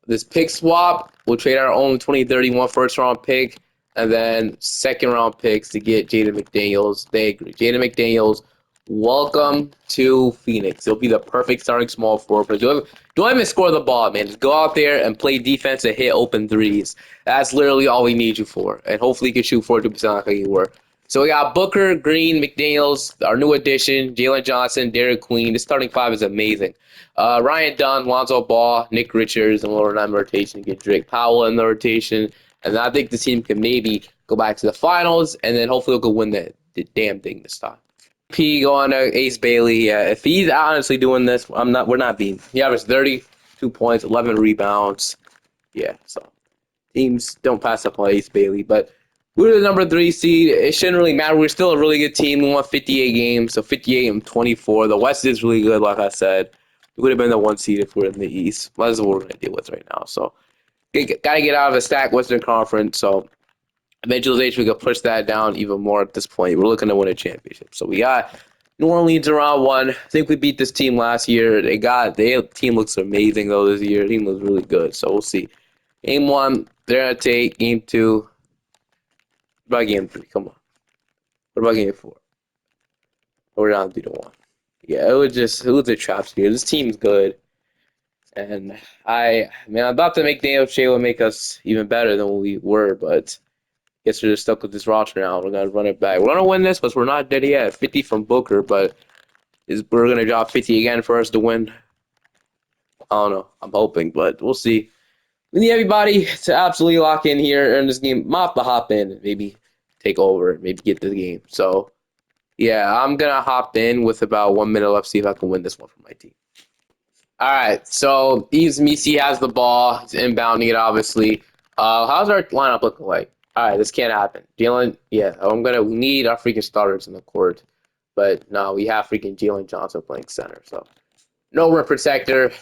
This pick swap, we'll trade our own 2031 first round pick and then second round picks to get Jaden McDaniels. They agree. Jaden McDaniels, welcome to Phoenix. He'll be the perfect starting small forward. But don't even score the ball, man. Just go out there and play defense and hit open threes. That's literally all we need you for. And hopefully you can shoot 42% like you were. So we got Booker, Green, McDaniels, our new addition, Jalen Johnson, Derek Queen. The starting five is amazing. Ryan Dunn, Lonzo Ball, Nick Richards, and we'll run that rotation. Get Drake Powell in the rotation. And I think the team can maybe go back to the finals, and then hopefully we'll go win the damn thing this time. P going to Ace Bailey. Yeah, if he's honestly doing this, we're not beating. He averaged 32 points, 11 rebounds. Yeah, so teams don't pass up on Ace Bailey, but we're the number 3 seed. It shouldn't really matter. We're still a really good team. We won 58 games, so 58 and 24. The West is really good, like I said. We would have been the 1 seed if we're in the East. Well, that's what we're going to deal with right now. So, got to get out of a stacked Western Conference. So, eventually, we can push that down even more at this point. We're looking to win a championship. So, we got New Orleans around 1. I think we beat this team last year. Their team looks amazing, though, this year. The team looks really good. So, we'll see. Game 1, they're going to take. Game 2. What about game 3? Come on. What about game 4? We're down 3-1. Yeah, it was a trap here. This team's good. And I thought the McDaniels trade would make us even better than what we were, but I guess we're just stuck with this roster now. We're gonna run it back. We're gonna win this, but we're not dead yet. 50 from Booker, but we're gonna drop 50 again for us to win. I don't know. I'm hoping, but we'll see. We need everybody to absolutely lock in here in this game. Might have to hop in and maybe take over, maybe get the game. So yeah, I'm gonna hop in with about 1 minute left, see if I can win this one for my team. All right, so Misi has the ball. He's inbounding it, obviously. How's our lineup looking like? All right, this can't happen. Jalen, yeah, we need our freaking starters in the court. But no, we have freaking Jalen Johnson playing center. So no rim protector.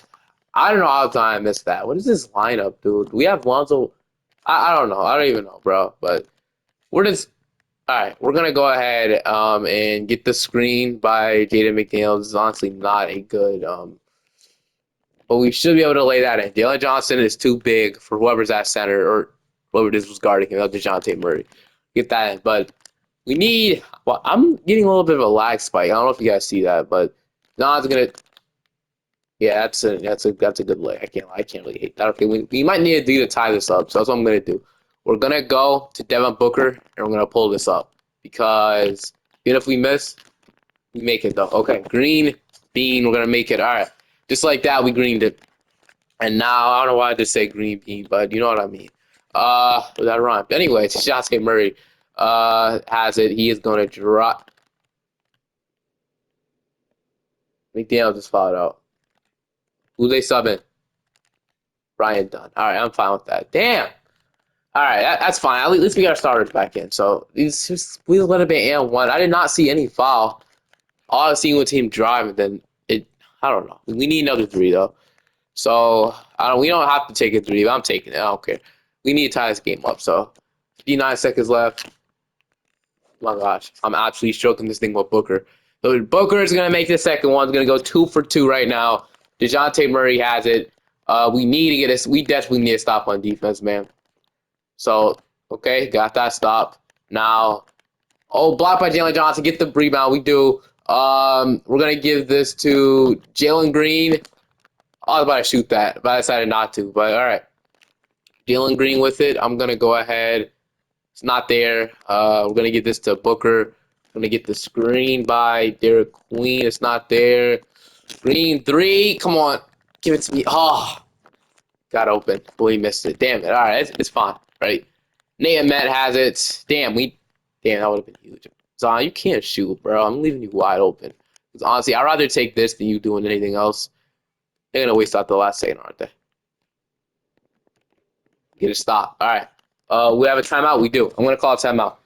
I don't know how I missed that. What is this lineup, dude? We have Lonzo. I don't know. I don't even know, bro. But we're just all right. We're gonna go ahead and get the screen by Jaden McDaniels. It's honestly not a good but we should be able to lay that in. Jalen Johnson is too big for whoever's at center or whoever this was guarding him. DeJounte Murray. Get that in. But we need. Well, I'm getting a little bit of a lag spike. I don't know if you guys see that, but Don's gonna. Yeah, that's a good lay. I can't really hate that. Okay, we might need to do to tie this up. So that's what I'm gonna do. We're gonna go to Devin Booker and we're gonna pull this up because even if we miss, we make it though. Okay, green bean. We're gonna make it. All right. Just like that, we greened it. And now, I don't know why I just say green bean, but you know what I mean. That rhymed. Anyway, Shotsuke Murray has it. He is going to drop. McDaniel just fouled out. Who they subbing? Ryan Dunn. All right, I'm fine with that. Damn. All right, that's fine. At least we got our starters back in. So, we let it be and 1. I did not see any foul. All I was seeing was team drive, and then I don't know. We need another 3, though. So we don't have to take a three. But I'm taking it. I don't care. We need to tie this game up. So 59 seconds left. Oh my gosh, I'm absolutely stroking this thing with Booker. So Booker is gonna make the second one. He's gonna go 2 for 2 right now. DeJounte Murray has it. We need to get this. We desperately need to stop on defense, man. So okay, got that stop. Now, oh, blocked by Jalen Johnson. Get the rebound. We do. We're gonna give this to Jalen Green. I was about to shoot that, but I decided not to. But all right, Jalen Green with it. I'm gonna go ahead. It's not there. We're gonna give this to Booker. I'm gonna get the screen by Derek Queen. It's not there. Green three. Come on, give it to me. Oh, got open. Boy, he missed it. Damn it. All right, it's fine. Right. Nate and Matt has it. Damn, that would have been huge. Zion, you can't shoot, bro. I'm leaving you wide open. Because honestly, I'd rather take this than you doing anything else. They're gonna waste out the last second, aren't they? Get a stop. All right. We have a timeout. We do. I'm gonna call a timeout.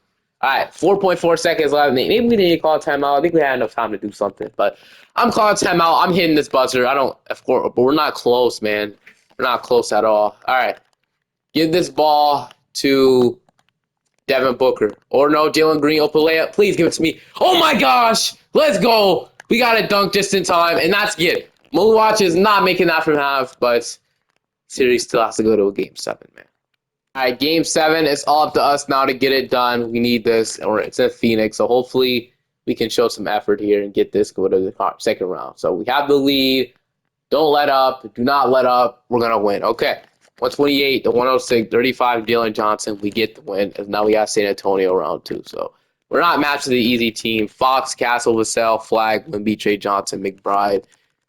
All right. 4.4 seconds left. Maybe we didn't call a timeout. I think we had enough time to do something. But I'm calling timeout. I'm hitting this buzzer. I don't, of course, but we're not close, man. We're not close at all. All right. Give this ball to Devin Booker. Or no, Jalen Green, open layup. Please give it to me. Oh my gosh. Let's go. We got a dunk just in time, and that's good. Moonwatch is not making that from half, but series still has to go to a game 7, man. All right, game 7. It's all up to us now to get it done. We need this, or it's in Phoenix, so hopefully we can show some effort here and get this go to the second round. So we have the lead. Don't let up. Do not let up. We're gonna win. Okay, 128 to 106, 35. Jalen Johnson. We get the win, and now we got San Antonio round 2. So we're not matching the easy team. Fox, Castle, Vassell, Flag, Wimby, Trey Johnson, McBride.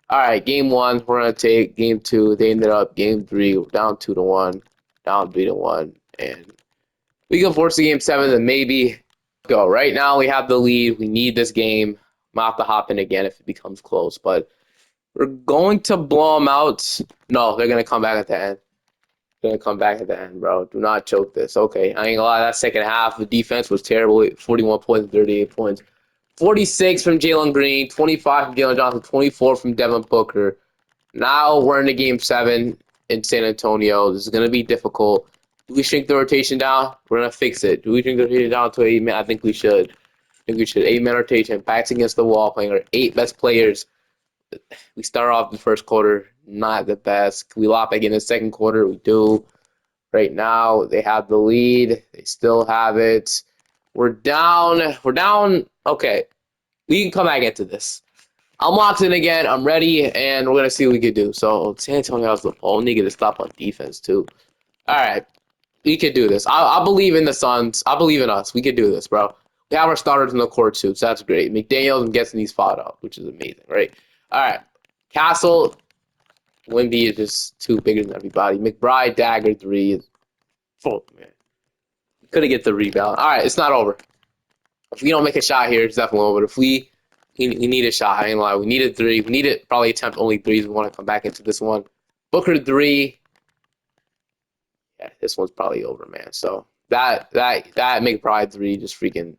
All right, game 1. We're gonna take game 2. They ended up game 3. We're down 2-1. Down 3-1, and we can force the game 7, then maybe go. Right now, we have the lead. We need this game. Might have to hop in again if it becomes close, but we're going to blow them out. No, they're gonna come back at the end. They're gonna come back at the end, bro. Do not choke this. Okay, I ain't gonna lie. That second half, the defense was terrible. 41 points, 38 points. 46 from Jalen Green, 25 from Jalen Johnson, 24 from Devin Booker. Now we're in the game 7 in San Antonio. This is going to be difficult. Do we shrink the rotation down? We're going to fix it. Do we shrink the rotation down to 8 man? I think we should. I think we should. 8-man rotation. Backs against the wall, playing our 8 best players. We start off the first quarter, not the best. We lop again in the second quarter. We do. Right now, they have the lead. They still have it. We're down. We're down. Okay. We can come back into this. I'm locked in again. I'm ready, and we're going to see what we can do. So, San Antonio has the ball. We need to get a stop on defense, too. All right. We could do this. I believe in the Suns. I believe in us. We could do this, bro. We have our starters in the court, too, so that's great. McDaniels, I'm guessing he's fought up, which is amazing, right? All right. Castle, Wimby is just too bigger than everybody. McBride, dagger, 3. Oh, man. Couldn't get the rebound. All right, it's not over. If we don't make a shot here, it's definitely over. If we need a shot. I ain't lie. We need a 3. We need to probably attempt only 3s. We want to come back into this one. Booker 3. Yeah, this one's probably over, man. So that McBride 3 just freaking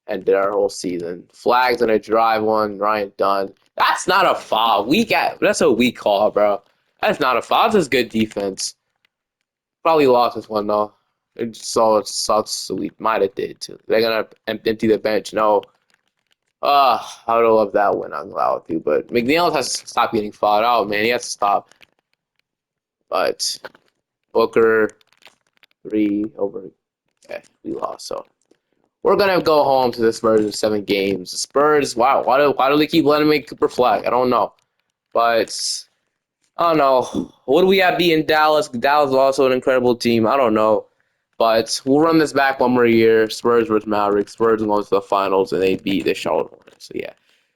ended our whole season. Flags on a drive one. Ryan Dunn. That's not a foul. That's a weak call, bro. That's not a foul. That's just good defense. Probably lost this one though. It sucks. We might have did too. They're gonna empty the bench. No. I would have loved that win. I'm glad with you, but McNeil has to stop getting fouled out, man. He has to stop. But Booker 3 over. Okay, we lost. So we're gonna go home to the Spurs in 7 games. The Spurs. Wow. Why do they keep letting me Cooper Flag? I don't know. But I don't know. What do we have beating Dallas? Dallas is also an incredible team. I don't know. But we'll run this back one more year. Spurs versus Mavericks. Spurs going to the finals, and they beat the Charlotte Hornets. So, yeah.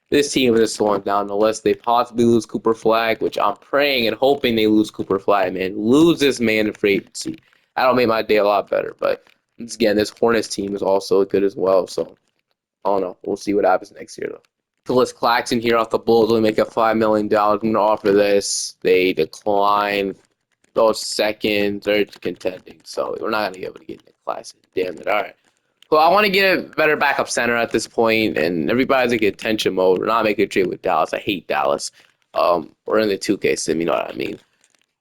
This team is slowing down unless they possibly lose Cooper Flag, which I'm praying and hoping they lose Cooper Flag, man. Lose this man in free agency. That'll make my day a lot better. But, again, this Hornets team is also good as well. So, I don't know. We'll see what happens next year, though. Phyllis Claxton here off the Bulls will make a $5 million. I'm going to offer this. They decline. Those second, third contending. So we're not going to be able to get Nick Claxton. Damn it. All right. Well, I want to get a better backup center at this point, and everybody's in contention mode. We're not making a trade with Dallas. I hate Dallas. We're in the 2K sim, you know what I mean.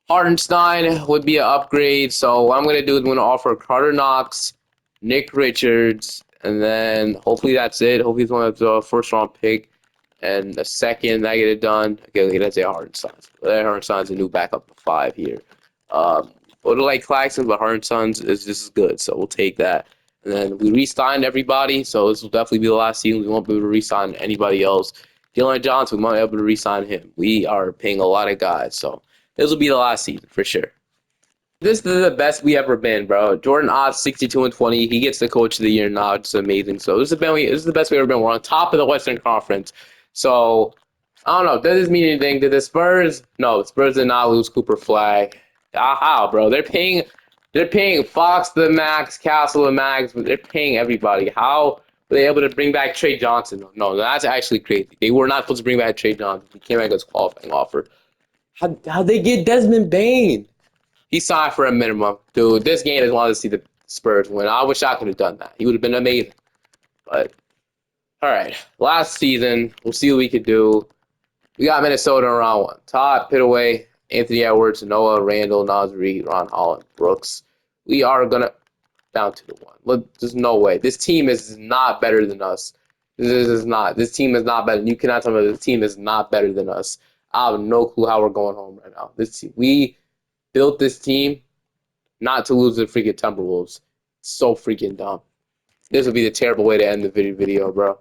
Hardenstein would be an upgrade. So what I'm gonna do is I'm gonna offer Carter Knox, Nick Richards, and then hopefully that's it. Hopefully it's one of the first round pick and a second. I get it done. Okay, that's a Hardenstein. That Hardenstein's a new backup 5 here. Would like Claxton, but Hardenstein's is just as good, so we'll take that. And then we re-signed everybody, so this will definitely be the last season. We won't be able to re-sign anybody else. Dylan Johnson, we might be able to re-sign him. We are paying a lot of guys, so this will be the last season for sure. This is the best we ever been, bro. Jordan Odds 62 and 20. He gets the coach of the year now. It's amazing. So this is the best we ever been. We're on top of the Western Conference. So I don't know. Does this mean anything? Did the Spurs? No, the Spurs did not lose Cooper Flag. How, bro? They're paying Fox the max, Castle the max, but they're paying everybody. How were they able to bring back Trey Johnson? No, that's actually crazy. They were not supposed to bring back Trey Johnson. He came back as qualifying offer. How'd they get Desmond Bain? He signed for a minimum. Dude, this game is wanted to see the Spurs win. I wish I could have done that. He would have been amazing. But, all right. Last season, we'll see what we could do. We got Minnesota in round 1. Todd Pittaway, Anthony Edwards, Noah, Randall, Nasri, Ron Holland, Brooks. We are going to down to the 1. Look, there's no way. This team is not better than us. This is not. This team is not better. You cannot tell me this team is not better than us. I have no clue how we're going home right now. We built this team not to lose the freaking Timberwolves. So freaking dumb. This would be the terrible way to end the video, bro.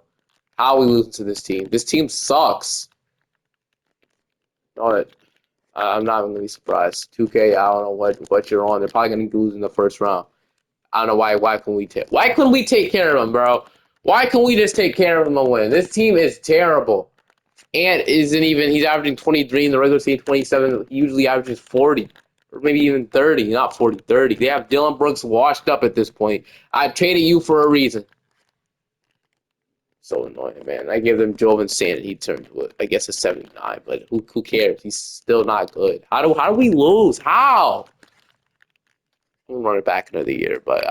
How are we losing to this team? This team sucks. All right. I'm not even going to be surprised. 2K, I don't know what you're on. They're probably going to lose in the first round. I don't know why. Why couldn't we take care of them, bro? Why can't we just take care of them and win? This team is terrible. And isn't even, he's averaging 23 in the regular season, 27. He usually averages 40. Or maybe even 30, not 40, 30. They have Dylan Brooks washed up at this point. I traded you for a reason. So annoying, man. I give them Joe Insanity. He turned to, I guess, a 79, but who cares? He's still not good. How do we lose? How? We'll run it back another year, but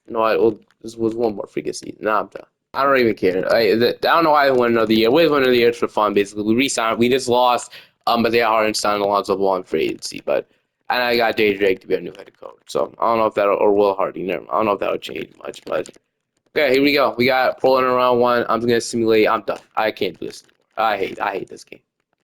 you know what? This was one more freaking season. Nah, I'm done. I don't even care. I don't know why I won another year. We won another year for fun, basically. We re-signed. We just lost, but they had Hardenstein and Alonzo Ball in free agency. And I got Jay Drake to be our new head coach. So I don't know if that'll, or Will Hardy. I don't know if that'll change much. But okay, here we go. We got Portland in round 1. I'm just gonna simulate. I'm done. I can't do this anymore. I hate this game.